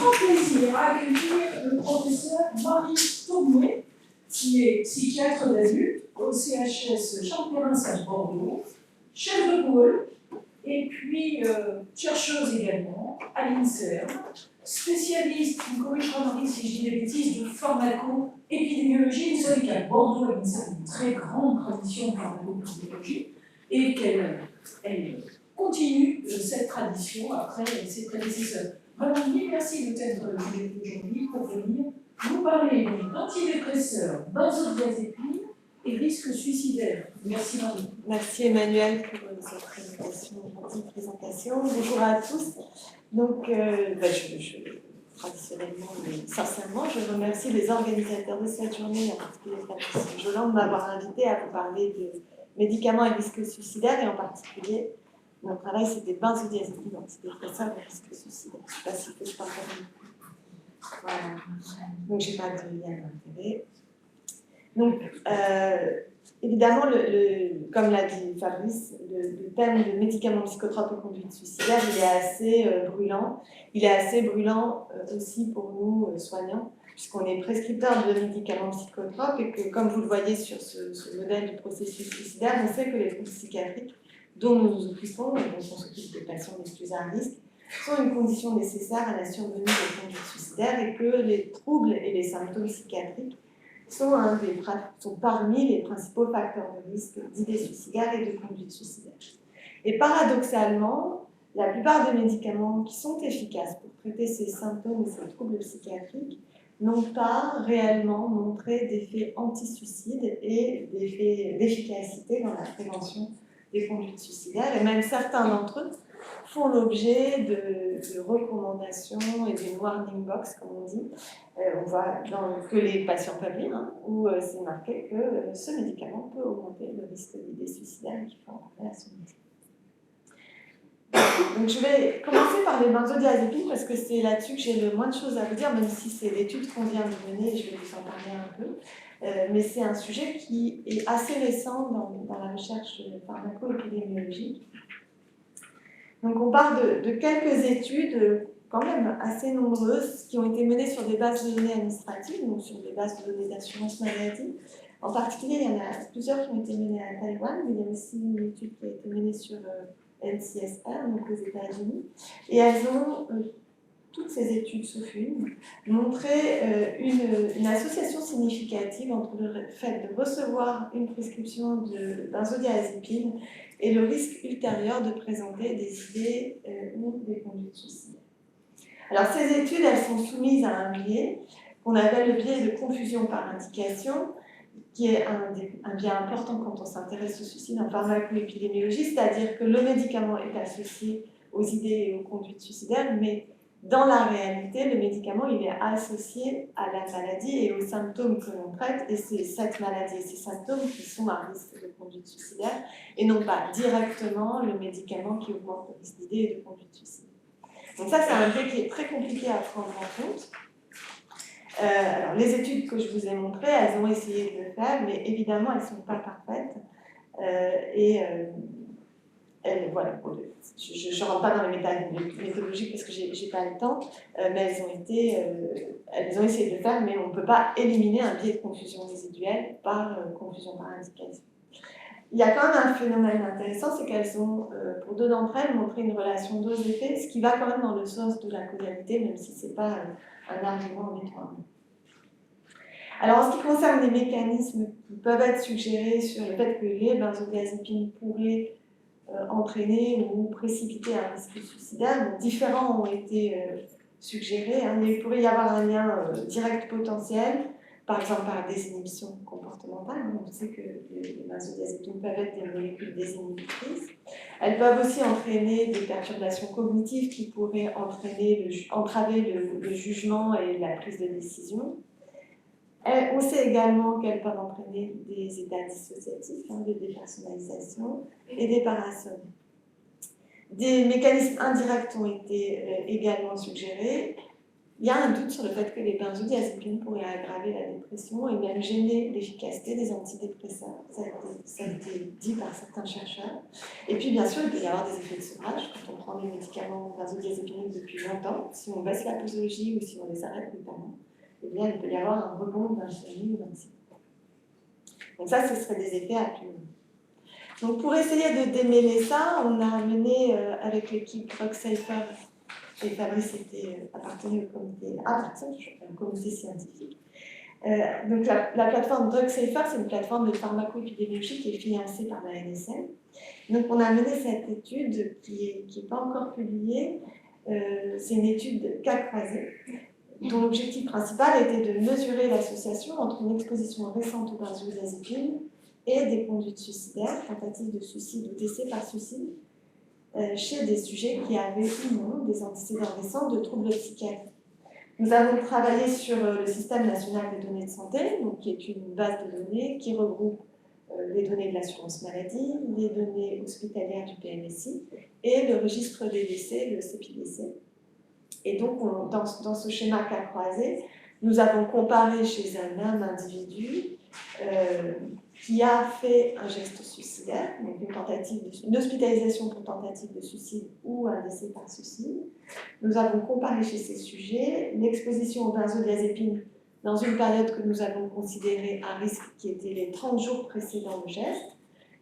grand plaisir à accueillir le professeur Marie Tournier, qui est psychiatre d'adultes au CHS Champ-Périns à Bordeaux, chef de pôle, et puis chercheuse également à l'INSERM, spécialiste, vous me corrigerez Marie si je dis des bêtises, de pharmaco-épidémiologie. Vous savez qu'à Bordeaux, l'INSERM a une très grande tradition de pharmaco-épidémiologie et qu'elle continue cette tradition après ses prédécesseurs. Madame, merci peut-être aujourd'hui pour venir vous parler d'antidépresseurs, benzodiazépines et risques suicidaires. Merci Marie. Merci Emmanuel pour cette présentation. Bonjour à tous. Donc, traditionnellement, mais sincèrement, je remercie les organisateurs de cette journée, en particulier Patrice Joland, de m'avoir invité à vous parler de médicaments et risques suicidaires, et en particulier, notre travail, c'était benzodiazépines, donc c'était ça, le risque suicidaire. Je ne sais pas si je parle pas. Voilà. Donc, je n'ai pas de lien d'intérêt. Donc, évidemment, comme l'a dit Fabrice, le thème de médicaments psychotropes et conduite suicidaire, il est assez brûlant. Il est assez brûlant aussi pour nous, soignants, puisqu'on est prescripteur de médicaments psychotropes et que, comme vous le voyez sur ce modèle du processus suicidaire, on sait que les troubles psychiatriques dont nous nous occupons et dont on s'occupe des patients les plus à risque sont une condition nécessaire à la survenue des conduites suicidaires et que les troubles et les symptômes psychiatriques sont parmi les principaux facteurs de risque d'idées suicidaires et de conduite suicidaire. Et paradoxalement, la plupart des médicaments qui sont efficaces pour traiter ces symptômes et ces troubles psychiatriques n'ont pas réellement montré d'effets anti-suicide et d'efficacité dans la prévention des conduites suicidaires, et même certains d'entre eux font l'objet de recommandations et des warning box, comme on dit. On voit que les patients peuvent lire, où c'est marqué que ce médicament peut augmenter le risque d'idées suicidaires qui font entrer à son médecin. Donc je vais commencer par les benzodiazépines parce que c'est là-dessus que j'ai le moins de choses à vous dire, même si c'est l'étude qu'on vient de mener, je vais vous en parler un peu. Mais c'est un sujet qui est assez récent dans la recherche pharmaco-épidémiologique. Donc on parle de quelques études quand même assez nombreuses qui ont été menées sur des bases de données administratives, donc sur des bases de données d'assurance maladie. En particulier, il y en a plusieurs qui ont été menées à Taïwan, mais il y a aussi une étude qui a été menée sur NCSR, donc aux États-Unis. Et elles ont, toutes ces études sauf une, montré une association significative entre le fait de recevoir une prescription de benzodiazépine et le risque ultérieur de présenter des idées ou des conduites suicidaires. Alors ces études, elles sont soumises à un biais qu'on appelle le biais de confusion par indication, qui est un biais important quand on s'intéresse au suicide en pharmacoépidémiologie, c'est-à-dire que le médicament est associé aux idées et aux conduites suicidaires, mais dans la réalité, le médicament il est associé à la maladie et aux symptômes que l'on traite, et c'est cette maladie et ces symptômes qui sont à risque de conduite suicidaire, et non pas directement le médicament qui augmente le risque d'idées et de conduite suicidaire. Donc ça, c'est un biais qui est très compliqué à prendre en compte. Alors, les études que je vous ai montrées, elles ont essayé de le faire, mais évidemment, elles ne sont pas parfaites. Voilà, je ne rentre pas dans les détails méthodologiques parce que je n'ai pas le temps, mais elles ont essayé de le faire, mais on ne peut pas éliminer un biais de confusion résiduelle par confusion par indication. Il y a quand même un phénomène intéressant, c'est qu'elles ont, pour deux d'entre elles, montré une relation dose-effet, ce qui va quand même dans le sens de la causalité, même si ce n'est pas un argument obligatoire. Alors, en ce qui concerne les mécanismes qui peuvent être suggérés sur le fait que les benzodiazépines pourraient entraîner ou précipiter un risque suicidaire, donc différents ont été suggérés. Il pourrait y avoir un lien direct potentiel, par exemple par désinhibition comportementale. On sait que les benzodiazépines peuvent être des molécules désinhibitrices. Elles peuvent aussi entraîner des perturbations cognitives qui pourraient entraver le jugement et la prise de décision. On sait également qu'elles peuvent entraîner des états dissociatifs, de dépersonnalisation et des parasomnies. Des mécanismes indirects ont été également suggérés. il y a un doute sur le fait que les benzodiazépines pourraient aggraver la dépression et même gêner l'efficacité des antidépresseurs. Ça a été dit par certains chercheurs. Et puis, bien sûr, il peut y avoir des effets de sevrage quand on prend des médicaments benzodiazépiniques depuis longtemps. Si on baisse la posologie ou si on les arrête notamment, eh bien, il peut y avoir un rebond d'insomnie ou d'anxiété. Donc ça, ce serait des effets à plus long. Donc pour essayer de démêler ça, on a mené avec l'équipe DrugSafer, et Fabrice appartenait au comité scientifique. Donc la plateforme DrugSafer, c'est une plateforme de pharmacoépidémiologie qui est financée par la NSM. Donc on a mené cette étude qui n'est pas encore publiée. C'est une étude de cas croisés, dont l'objectif principal était de mesurer l'association entre une exposition récente aux benzodiazépines et des conduites suicidaires, tentatives de suicide ou décès par suicide, chez des sujets qui avaient ou non des antécédents récents de troubles psychiatriques. Nous avons travaillé sur le système national des données de santé, donc, qui est une base de données qui regroupe les données de l'assurance maladie, les données hospitalières du PMSI et le registre des décès, le CEPIDC. Et donc, dans ce schéma cas croisé, nous avons comparé chez un même individu qui a fait un geste suicidaire, donc une hospitalisation pour tentative de suicide ou un décès par suicide. Nous avons comparé chez ces sujets l'exposition aux benzodiazépines dans une période que nous avons considérée à risque, qui était les 30 jours précédant le geste,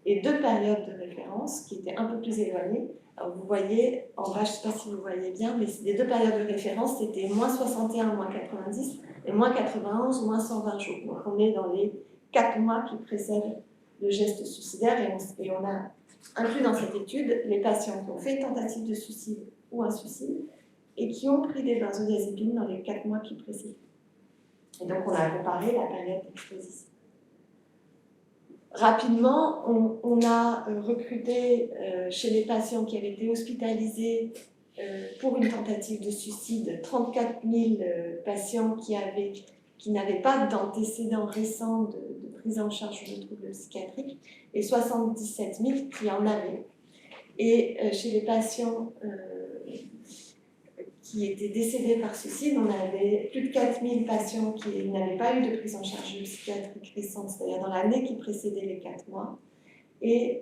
et 2 périodes de référence qui étaient un peu plus éloignées. Alors vous voyez, en bas, je ne sais pas si vous voyez bien, mais les 2 périodes de référence, c'était moins 61, moins 90, et moins 91, moins 120 jours. Donc on est dans les 4 mois qui précèdent le geste suicidaire, et on a inclus dans cette étude les patients qui ont fait une tentative de suicide ou un suicide, et qui ont pris des benzodiazépines dans les 4 mois qui précèdent. Et donc on a comparé la période d'exposition. Rapidement, on a recruté chez les patients qui avaient été hospitalisés pour une tentative de suicide 34 000 patients qui n'avaient pas d'antécédents récents de prise en charge de troubles psychiatriques et 77 000 qui en avaient. Et chez les patients qui étaient décédés par suicide, on avait plus de 4 000 patients qui n'avaient pas eu de prise en charge psychiatrique récente, c'est-à-dire dans l'année qui précédait les 4 mois, et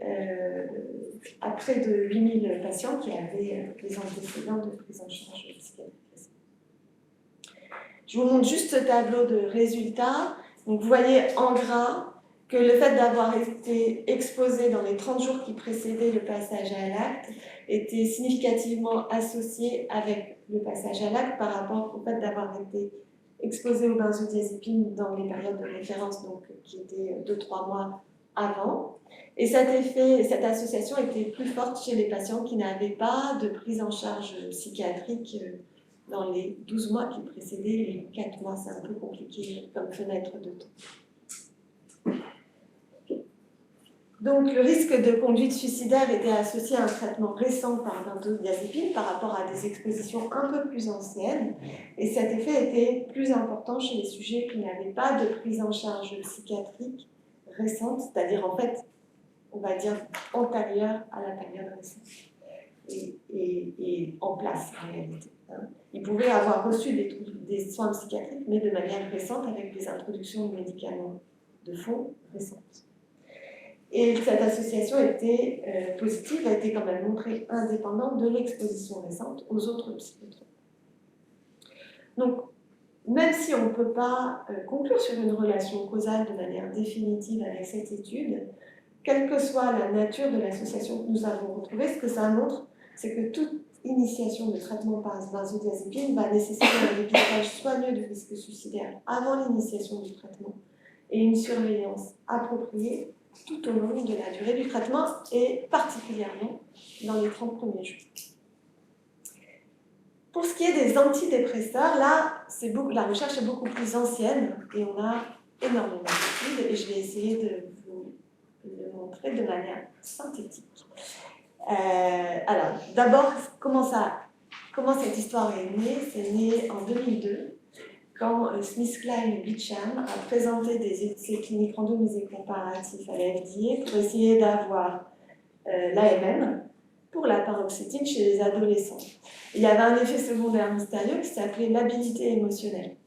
à près de 8 000 patients qui avaient des antécédents de prise en charge psychiatrique récente. Je vous montre juste ce tableau de résultats. Donc vous voyez en gras que le fait d'avoir été exposé dans les 30 jours qui précédaient le passage à l'acte était significativement associé avec le passage à l'acte par rapport au fait d'avoir été exposé aux benzodiazépines dans les périodes de référence, donc, qui étaient 2-3 mois avant. Et cette association était plus forte chez les patients qui n'avaient pas de prise en charge psychiatrique dans les 12 mois qui précédaient les 4 mois. C'est un peu compliqué comme fenêtre de temps. Donc, le risque de conduite suicidaire était associé à un traitement récent par benzodiazépine par rapport à des expositions un peu plus anciennes. Et cet effet était plus important chez les sujets qui n'avaient pas de prise en charge psychiatrique récente, c'est-à-dire en fait, on va dire antérieure à la période récente et en place en réalité. Ils pouvaient avoir reçu des soins psychiatriques, mais de manière récente avec des introductions de médicaments de fond récentes. Et cette association était positive, a été quand même montrée indépendante de l'exposition récente aux autres psychotropes. Donc, même si on ne peut pas conclure sur une relation causale de manière définitive avec cette étude, quelle que soit la nature de l'association que nous avons retrouvée, ce que ça montre, c'est que toute initiation de traitement par benzodiazépine va nécessiter un dépistage soigneux du risque suicidaire avant l'initiation du traitement et une surveillance appropriée tout au long de la durée du traitement et particulièrement dans les 30 premiers jours. Pour ce qui est des antidépresseurs, là, la recherche est beaucoup plus ancienne et on a énormément d'études et je vais essayer de vous le montrer de manière synthétique. Alors, d'abord, comment cette histoire est née? C'est né en 2002. Quand SmithKline et Beecham a présenté des essais cliniques randomisés comparatifs à la FDA pour essayer d'avoir l'AMM pour la paroxétine chez les adolescents. Il y avait un effet secondaire mystérieux qui s'appelait l'habilité émotionnelle.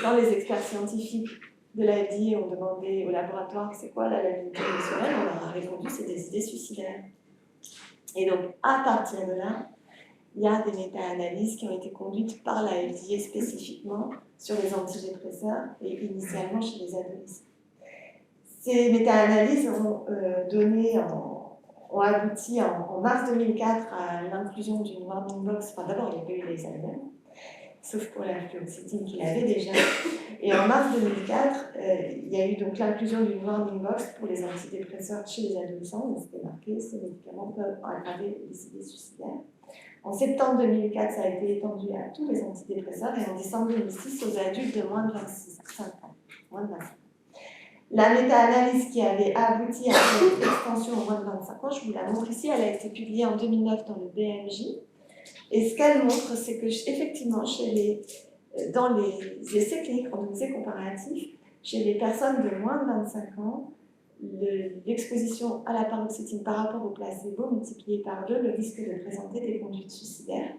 Quand les experts scientifiques de la FDA ont demandé au laboratoire c'est quoi l'habilité émotionnelle, on leur a répondu c'est des idées suicidaires. Et donc, à partir de là, il y a des méta-analyses qui ont été conduites par la FDA spécifiquement sur les antidépresseurs et initialement chez les adolescents. Ces méta-analyses ont abouti en mars 2004 à l'inclusion d'une warning box. Enfin, d'abord, il y avait eu les AMM, sauf pour la fluoxétine qu'il avait déjà. Et en mars 2004, il y a eu donc l'inclusion d'une warning box pour les antidépresseurs chez les adolescents. Donc, c'était marqué, ces médicaments peuvent aggraver les idées suicidaires. En septembre 2004, ça a été étendu à tous les antidépresseurs et en décembre 2006 aux adultes de moins de 25 ans. La méta-analyse qui avait abouti à cette extension aux moins de 25 ans, je vous la montre ici, elle a été publiée en 2009 dans le BMJ. Et ce qu'elle montre, c'est que effectivement, dans les essais cliniques randomisés comparatifs, chez les personnes de moins de 25 ans, l'exposition à la paroxétine par rapport au placebo multiplié par 2 le risque de présenter des conduites suicidaires.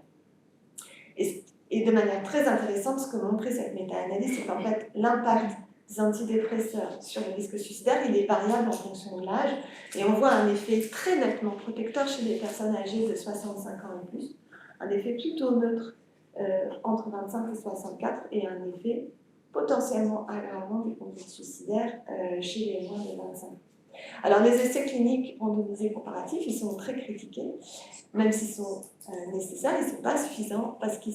Et de manière très intéressante, ce que montrait cette méta-analyse, c'est qu'en fait, l'impact des antidépresseurs sur le risque suicidaire, il est variable en fonction de l'âge, et on voit un effet très nettement protecteur chez les personnes âgées de 65 ans et plus, un effet plutôt neutre entre 25 et 64, et un effet potentiellement aggravant des conduites suicidaires chez les moins de 25 ans. Alors les essais cliniques randomisés comparatifs, ils sont très critiqués, même s'ils sont nécessaires, ils ne sont pas suffisants parce qu'ils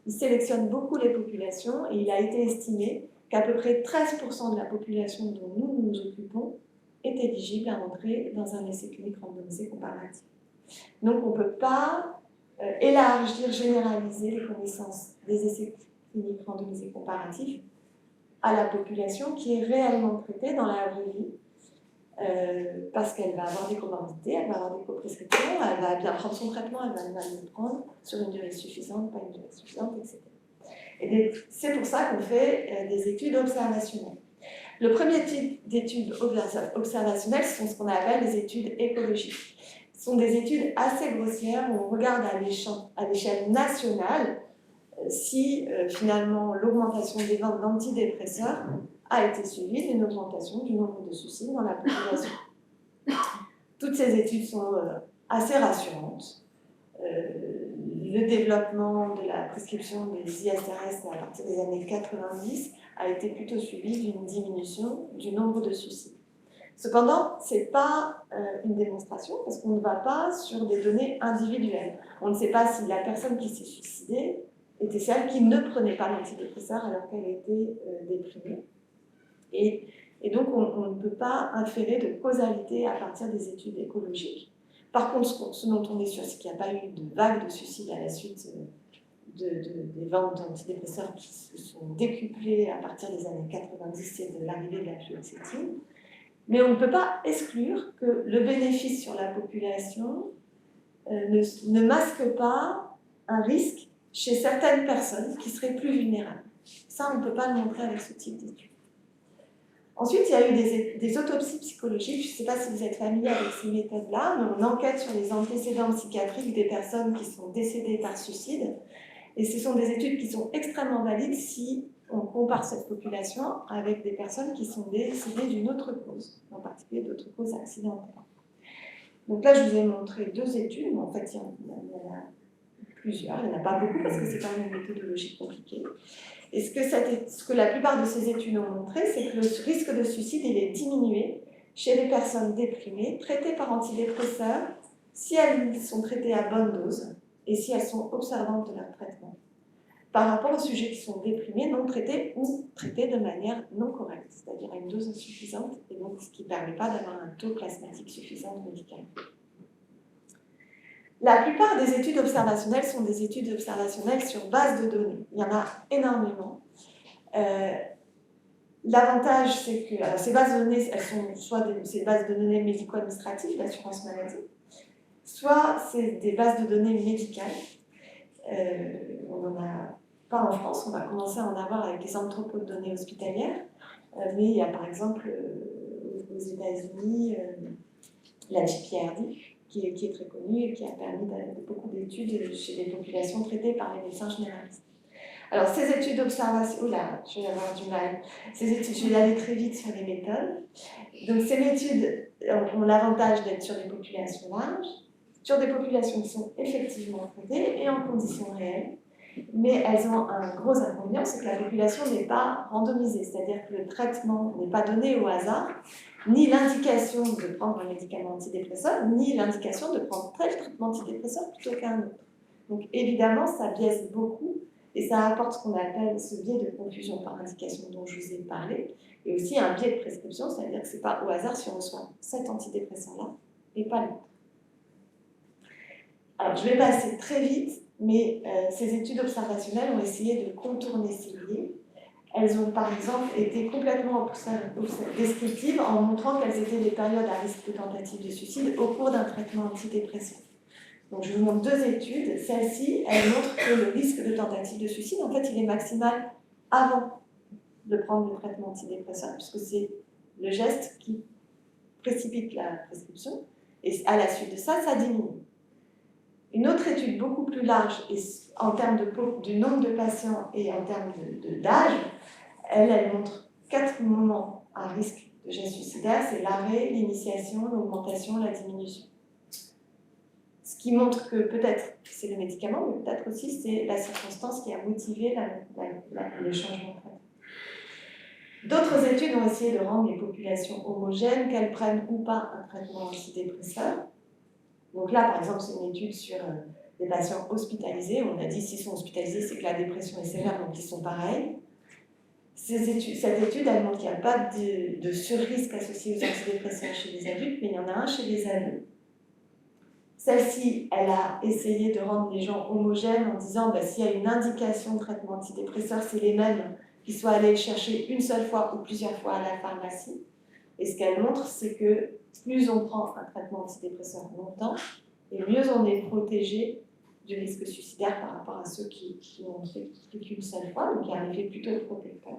sélectionnent beaucoup les populations et il a été estimé qu'à peu près 13% de la population dont nous nous occupons est éligible à entrer dans un essai clinique randomisé comparatif. Donc on ne peut pas élargir, généraliser les connaissances des essais cliniques randomisés comparatifs à la population qui est réellement traitée dans la vraie vie. Parce qu'elle va avoir des comorbidités, elle va avoir des coprescriptions, elle va bien prendre son traitement, elle va mal le prendre sur une durée suffisante, pas une durée suffisante, etc. Et c'est pour ça qu'on fait des études observationnelles. Le premier type d'études observationnelles sont ce qu'on appelle les études écologiques. Ce sont des études assez grossières où on regarde à l'échelle nationale si finalement l'augmentation des ventes d'antidépresseurs a été suivie d'une augmentation du nombre de suicides dans la population. Toutes ces études sont assez rassurantes. Le développement de la prescription des ISRS à partir des années 90 a été plutôt suivi d'une diminution du nombre de suicides. Cependant, ce n'est pas une démonstration parce qu'on ne va pas sur des données individuelles. On ne sait pas si la personne qui s'est suicidée était celle qui ne prenait pas l'antidépresseur alors qu'elle était déprimée. Et donc, on ne peut pas inférer de causalité à partir des études écologiques. Par contre, ce dont on est sûr, c'est qu'il n'y a pas eu de vague de suicides à la suite des ventes d'antidépresseurs qui se sont décuplées à partir des années 90 et de l'arrivée de la fluoxétine. Mais on ne peut pas exclure que le bénéfice sur la population ne masque pas un risque chez certaines personnes qui seraient plus vulnérables. Ça, on ne peut pas le montrer avec ce type d'études. Ensuite, il y a eu des autopsies psychologiques. Je ne sais pas si vous êtes familier avec ces méthodes-là, mais on enquête sur les antécédents psychiatriques des personnes qui sont décédées par suicide. Et ce sont des études qui sont extrêmement valides si on compare cette population avec des personnes qui sont décédées d'une autre cause, en particulier d'autres causes accidentelles. Donc là, je vous ai montré 2 études, mais en fait, il y en a plusieurs. Il n'y en a pas beaucoup parce que c'est quand même une méthodologie compliquée. Et ce que la plupart de ces études ont montré, c'est que le risque de suicide il est diminué chez les personnes déprimées, traitées par antidépresseurs, si elles sont traitées à bonne dose et si elles sont observantes de leur traitement, par rapport aux sujets qui sont déprimés, non traités ou traités de manière non correcte, c'est-à-dire à une dose insuffisante, et donc ce qui ne permet pas d'avoir un taux plasmatique suffisant de médicaments. La plupart des études observationnelles sont des études observationnelles sur base de données. Il y en a énormément. L'avantage, c'est que ces bases de données, elles sont soit ces bases de données médico-administratives, l'assurance maladie, soit c'est des bases de données médicales. On n'en a pas en France, on va commencer à en avoir avec les entrepôts de données hospitalières, mais il y a par exemple aux États-Unis la JPRD, qui est très connu et qui a permis beaucoup d'études chez des populations traitées par les médecins généralistes. Alors, ces études d'observation, oula, je vais avoir du mal. Ces études, je vais aller très vite sur les méthodes. Donc, ces études ont l'avantage d'être sur des populations larges, sur des populations qui sont effectivement traitées et en conditions réelles. Mais elles ont un gros inconvénient, c'est que la population n'est pas randomisée, c'est-à-dire que le traitement n'est pas donné au hasard, ni l'indication de prendre un médicament antidépresseur, ni l'indication de prendre tel traitement antidépresseur plutôt qu'un autre. Donc évidemment, ça biaise beaucoup et ça apporte ce qu'on appelle ce biais de confusion par indication dont je vous ai parlé, et aussi un biais de prescription, c'est-à-dire que ce n'est pas au hasard si on reçoit cet antidépresseur-là et pas l'autre. Alors je vais passer très vite, mais ces études observationnelles ont essayé de contourner ces biais. Elles ont par exemple été complètement descriptives en montrant quelles étaient les périodes à risque de tentative de suicide au cours d'un traitement antidépresseur. Donc je vous montre deux études. Celle-ci, elle montre que le risque de tentative de suicide, en fait, il est maximal avant de prendre le traitement antidépresseur, puisque c'est le geste qui précipite la prescription, et à la suite de ça, ça diminue. Une autre étude beaucoup plus large, et en termes du nombre de patients et en termes d'âge, elle montre 4 moments à risque de geste suicidaire, c'est l'arrêt, l'initiation, l'augmentation, la diminution. Ce qui montre que peut-être c'est le médicament, mais peut-être aussi c'est la circonstance qui a motivé le changement de traitement. D'autres études ont essayé de rendre les populations homogènes, qu'elles prennent ou pas un traitement antidépresseur. Donc là, par exemple, c'est une étude sur des patients hospitalisés. On a dit s'ils sont hospitalisés, c'est que la dépression est sévère, donc ils sont pareils. Cette étude, elle montre qu'il n'y a pas de surrisque associé aux antidépresseurs chez les adultes, mais il y en a un chez les ados. Celle-ci, elle a essayé de rendre les gens homogènes en disant s'il y a une indication de traitement antidépresseur, c'est les mêmes qui soient allés le chercher une seule fois ou plusieurs fois à la pharmacie. Et ce qu'elle montre, c'est que plus on prend un traitement antidépresseur longtemps, et mieux on est protégé du risque suicidaire par rapport à ceux qui n'ont fait qu'une seule fois, donc il y a un effet plutôt protecteur.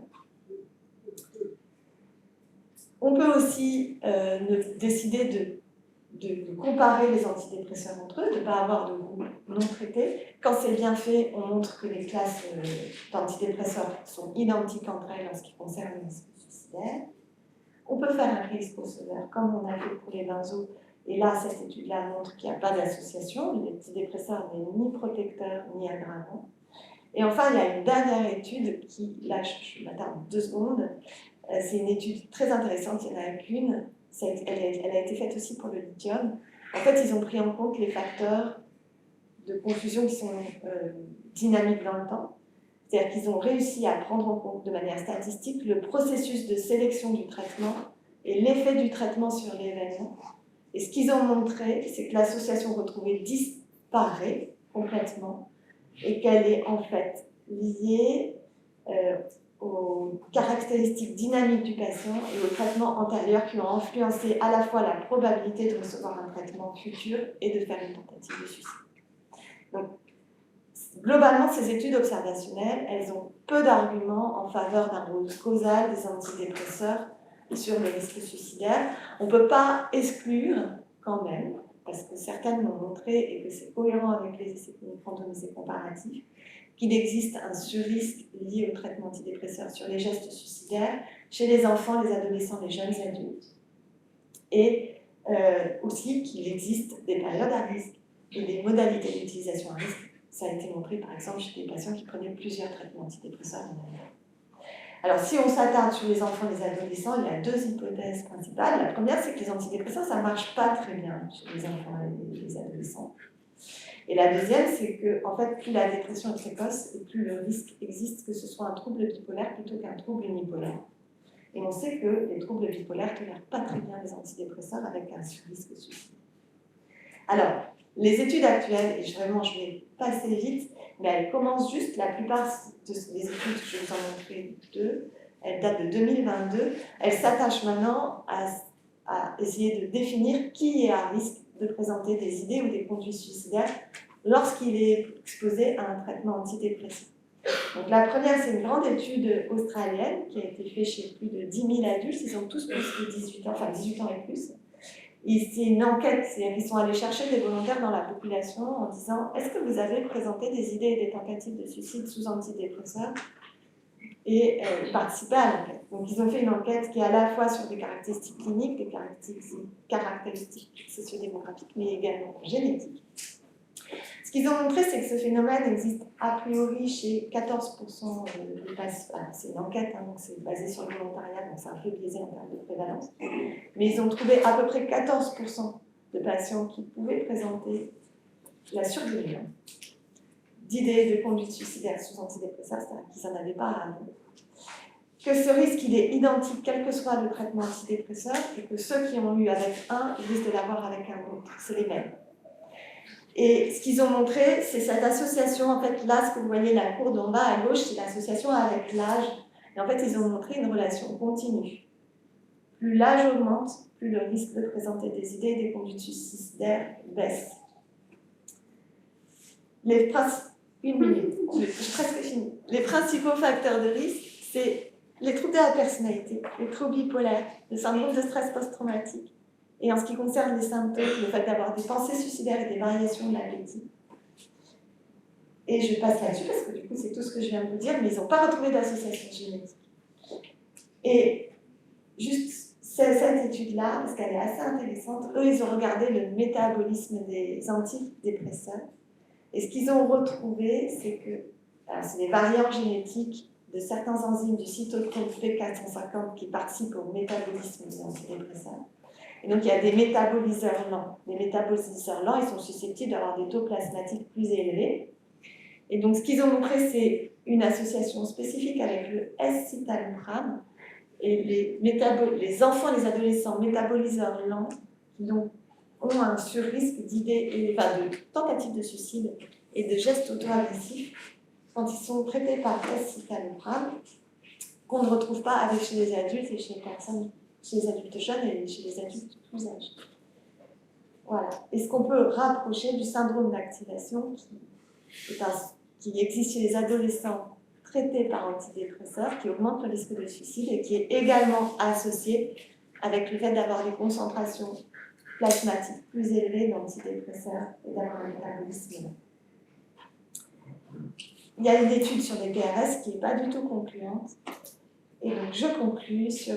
On peut aussi décider de comparer les antidépresseurs entre eux, de ne pas avoir de groupes non traités. Quand c'est bien fait, on montre que les classes d'antidépresseurs sont identiques entre elles en ce qui concerne le risque suicidaire. On peut faire un case crossover, comme on a fait pour les benzos, et là, cette étude-là montre qu'il n'y a pas d'association. Les antidépresseurs n'est ni protecteur ni aggravant. Et enfin, il y a une dernière étude qui, là, je m'attarde 2 secondes. C'est une étude très intéressante, il n'y en a qu'une. Elle a été faite aussi pour le lithium. En fait, ils ont pris en compte les facteurs de confusion qui sont dynamiques dans le temps. C'est-à-dire qu'ils ont réussi à prendre en compte de manière statistique le processus de sélection du traitement et l'effet du traitement sur l'événement. Et ce qu'ils ont montré, c'est que l'association retrouvée disparaît complètement et qu'elle est en fait liée aux caractéristiques dynamiques du patient et aux traitements antérieurs qui ont influencé à la fois la probabilité de recevoir un traitement futur et de faire une tentative de suicide. Donc, globalement, ces études observationnelles, elles ont peu d'arguments en faveur d'un rôle causal des antidépresseurs sur le risque suicidaire. On ne peut pas exclure quand même, parce que certaines l'ont montré et que c'est cohérent avec les essais cliniques randomisés comparatifs, qu'il existe un surrisque lié au traitement antidépresseur sur les gestes suicidaires chez les enfants, les adolescents, les jeunes adultes. Et aussi qu'il existe des périodes à risque et des modalités d'utilisation à risque. Ça a été montré par exemple chez des patients qui prenaient plusieurs traitements antidépresseurs en même temps. Alors si on s'attarde sur les enfants et les adolescents, il y a 2 hypothèses principales. La première, c'est que les antidépresseurs, ça ne marche pas très bien chez les enfants et les adolescents. Et la deuxième, c'est que en fait, plus la dépression est précoce et plus le risque existe que ce soit un trouble bipolaire plutôt qu'un trouble unipolaire. Et on sait que les troubles bipolaires ne tolèrent pas très bien les antidépresseurs avec un surrisque suicide. Alors, les études actuelles, et vraiment je vais passer vite, mais elles commencent juste, la plupart des études, je vais vous en montrer 2, elles datent de 2022, elles s'attachent maintenant à essayer de définir qui est à risque de présenter des idées ou des conduites suicidaires lorsqu'il est exposé à un traitement antidépresseur. Donc la première, c'est une grande étude australienne qui a été faite chez plus de 10 000 adultes, ils ont tous plus de 18 ans, enfin 18 ans et plus. C'est une enquête, c'est-à-dire qu'ils sont allés chercher des volontaires dans la population en disant « Est-ce que vous avez présenté des idées et des tentatives de suicide sous antidépresseurs ?» Et ils participaient à l'enquête. Donc ils ont fait une enquête qui est à la fois sur des caractéristiques cliniques, des caractéristiques sociodémographiques, mais également génétiques. Ce qu'ils ont montré, c'est que ce phénomène existe a priori chez 14% des patients. C'est une enquête, hein, donc c'est basé sur le volontariat, donc c'est un peu biaisé en termes de prévalence. Mais ils ont trouvé à peu près 14% de patients qui pouvaient présenter la survenue d'idées de conduite suicidaire sous antidépresseurs, c'est-à-dire qu'ils n'en avaient pas avant. Que ce risque, il est identique quel que soit le traitement antidépresseur, et que ceux qui ont eu avec un, ils risquent de l'avoir avec un autre. C'est les mêmes. Et ce qu'ils ont montré, c'est cette association, en fait, là, ce que vous voyez, la courbe en bas à gauche, c'est l'association avec l'âge. Et en fait, ils ont montré une relation continue. Plus l'âge augmente, plus le risque de présenter des idées et des conduites suicidaires baisse. Une minute, je suis presque finie. Les principaux facteurs de risque, c'est les troubles de la personnalité, les troubles bipolaires, le syndrome de stress post-traumatique, et en ce qui concerne les symptômes, le fait d'avoir des pensées suicidaires et des variations de l'appétit. Et je passe là-dessus parce que du coup, c'est tout ce que je viens de vous dire, mais ils n'ont pas retrouvé d'association génétique. Et juste cette étude-là, parce qu'elle est assez intéressante, eux, ils ont regardé le métabolisme des antidépresseurs. Et ce qu'ils ont retrouvé, c'est que c'est des variants génétiques de certains enzymes du cytochrome P450 qui participent au métabolisme des antidépresseurs. Et donc, il y a des métaboliseurs lents. Les métaboliseurs lents, ils sont susceptibles d'avoir des taux plasmatiques plus élevés. Et donc, ce qu'ils ont montré, c'est une association spécifique avec le S-citalopram et les enfants, les adolescents métaboliseurs lents qui ont un surrisque d'idées, de tentatives de suicide et de gestes auto-agressifs quand ils sont traités par S-citalopram, qu'on ne retrouve pas chez les adultes et chez les adultes jeunes et chez les adultes plus âgés. Voilà. Et ce qu'on peut rapprocher du syndrome d'activation qui existe chez les adolescents traités par antidépresseurs, qui augmente le risque de suicide et qui est également associé avec le fait d'avoir des concentrations plasmatiques plus élevées d'antidépresseurs et d'avoir un métabolisme. Il y a une étude sur les PRS qui n'est pas du tout concluante. Et donc je conclus sur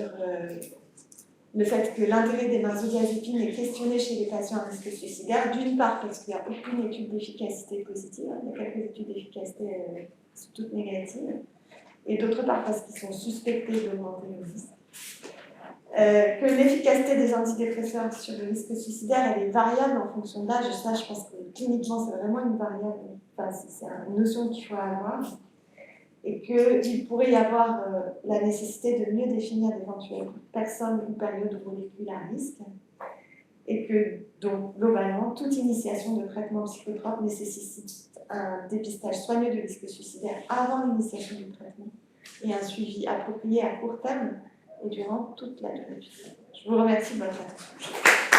le fait que l'intérêt des benzodiazépines est questionné chez les patients à risque suicidaire, d'une part parce qu'il n'y a aucune étude d'efficacité positive, il y a quelques études d'efficacité toutes négatives, et d'autre part parce qu'ils sont suspectés d'augmenter le risque. Que l'efficacité des antidépresseurs sur le risque suicidaire, elle est variable en fonction de l'âge, et ça je pense que cliniquement c'est vraiment une variable, c'est une notion qu'il faut avoir. Et qu'il pourrait y avoir la nécessité de mieux définir d'éventuelles personnes ou périodes ou molécules à risque, et que, donc, globalement, toute initiation de traitement psychotrope nécessite un dépistage soigneux de risque suicidaire avant l'initiation du traitement et un suivi approprié à court terme et durant toute la durée du traitement. Je vous remercie de votre attention.